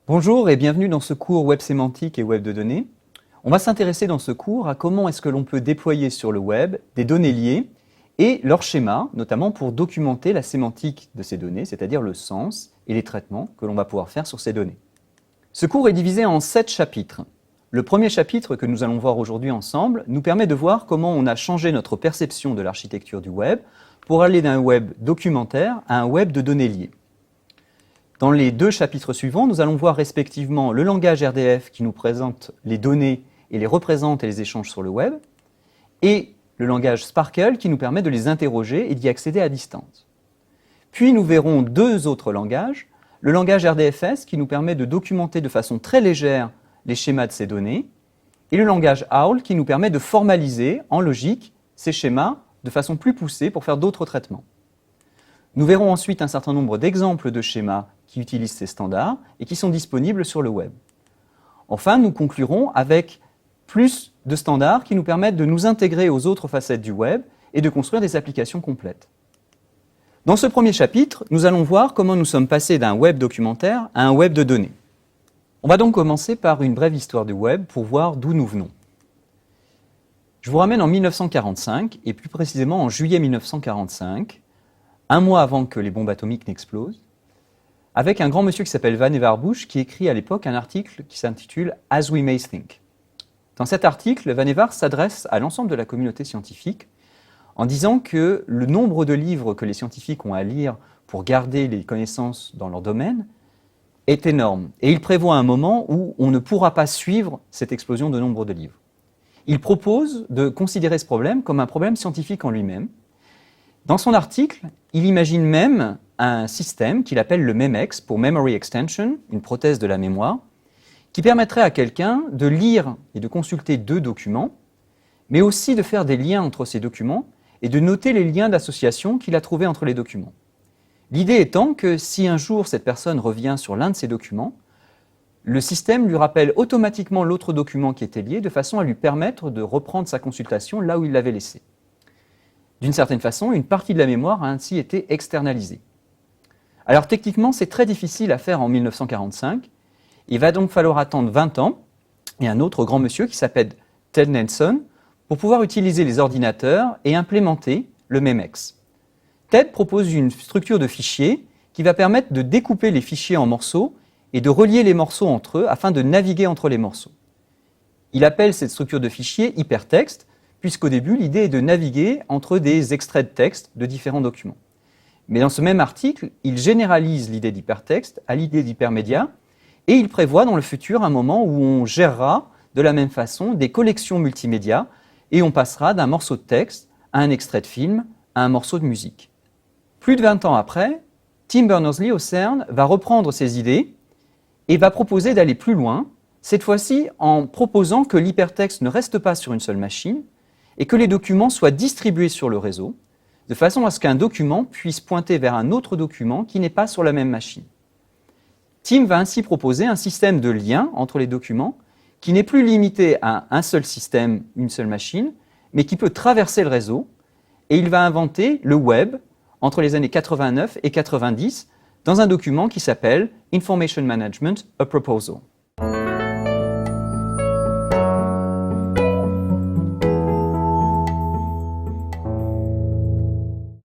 Bonjour et bienvenue dans ce cours Web sémantique et Web de données. On va s'intéresser dans ce cours à comment est-ce que l'on peut déployer sur le web des données liées et leurs schémas, notamment pour documenter la sémantique de ces données, c'est-à-dire le sens et les traitements que l'on va pouvoir faire sur ces données. Ce cours est divisé en 7 chapitres. Le premier chapitre que nous allons voir aujourd'hui ensemble nous permet de voir comment on a changé notre perception de l'architecture du web pour aller d'un web documentaire à un web de données liées. Dans les 2 chapitres suivants, nous allons voir respectivement le langage RDF qui nous présente les données et les représente et les échanges sur le web, et le langage Sparkle qui nous permet de les interroger et d'y accéder à distance. Puis nous verrons 2 autres langages, le langage RDFS qui nous permet de documenter de façon très légère les schémas de ces données, et le langage OWL qui nous permet de formaliser en logique ces schémas de façon plus poussée pour faire d'autres traitements. Nous verrons ensuite un certain nombre d'exemples de schémas qui utilisent ces standards et qui sont disponibles sur le web. Enfin, nous conclurons avec plus de standards qui nous permettent de nous intégrer aux autres facettes du web et de construire des applications complètes. Dans ce premier chapitre, nous allons voir comment nous sommes passés d'un web documentaire à un web de données. On va donc commencer par une brève histoire du web pour voir d'où nous venons. Je vous ramène en 1945, et plus précisément en juillet 1945, un mois avant que les bombes atomiques n'explosent, avec un grand monsieur qui s'appelle Vannevar Bush, qui écrit à l'époque un article qui s'intitule « As We May Think ». Dans cet article, Vannevar s'adresse à l'ensemble de la communauté scientifique en disant que le nombre de livres que les scientifiques ont à lire pour garder les connaissances dans leur domaine est énorme. Et il prévoit un moment où on ne pourra pas suivre cette explosion de nombre de livres. Il propose de considérer ce problème comme un problème scientifique en lui-même. Dans son article, il imagine même un système qu'il appelle le MEMEX, pour Memory Extension, une prothèse de la mémoire, qui permettrait à quelqu'un de lire et de consulter 2 documents, mais aussi de faire des liens entre ces documents et de noter les liens d'association qu'il a trouvés entre les documents. L'idée étant que si un jour cette personne revient sur l'un de ces documents, le système lui rappelle automatiquement l'autre document qui était lié, de façon à lui permettre de reprendre sa consultation là où il l'avait laissé. D'une certaine façon, une partie de la mémoire a ainsi été externalisée. Alors techniquement, c'est très difficile à faire en 1945. Il va donc falloir attendre 20 ans et un autre grand monsieur qui s'appelle Ted Nelson pour pouvoir utiliser les ordinateurs et implémenter le MEMEX. Ted propose une structure de fichiers qui va permettre de découper les fichiers en morceaux et de relier les morceaux entre eux afin de naviguer entre les morceaux. Il appelle cette structure de fichiers hypertexte, puisqu'au début, l'idée est de naviguer entre des extraits de texte de différents documents. Mais dans ce même article, il généralise l'idée d'hypertexte à l'idée d'hypermédia, et il prévoit dans le futur un moment où on gérera de la même façon des collections multimédia, et on passera d'un morceau de texte à un extrait de film, à un morceau de musique. Plus de 20 ans après, Tim Berners-Lee au CERN va reprendre ces idées et va proposer d'aller plus loin, cette fois-ci en proposant que l'hypertexte ne reste pas sur une seule machine et que les documents soient distribués sur le réseau, de façon à ce qu'un document puisse pointer vers un autre document qui n'est pas sur la même machine. Tim va ainsi proposer un système de lien entre les documents qui n'est plus limité à un seul système, une seule machine, mais qui peut traverser le réseau, et il va inventer le web entre les années 89 et 90 dans un document qui s'appelle Information Management, a Proposal.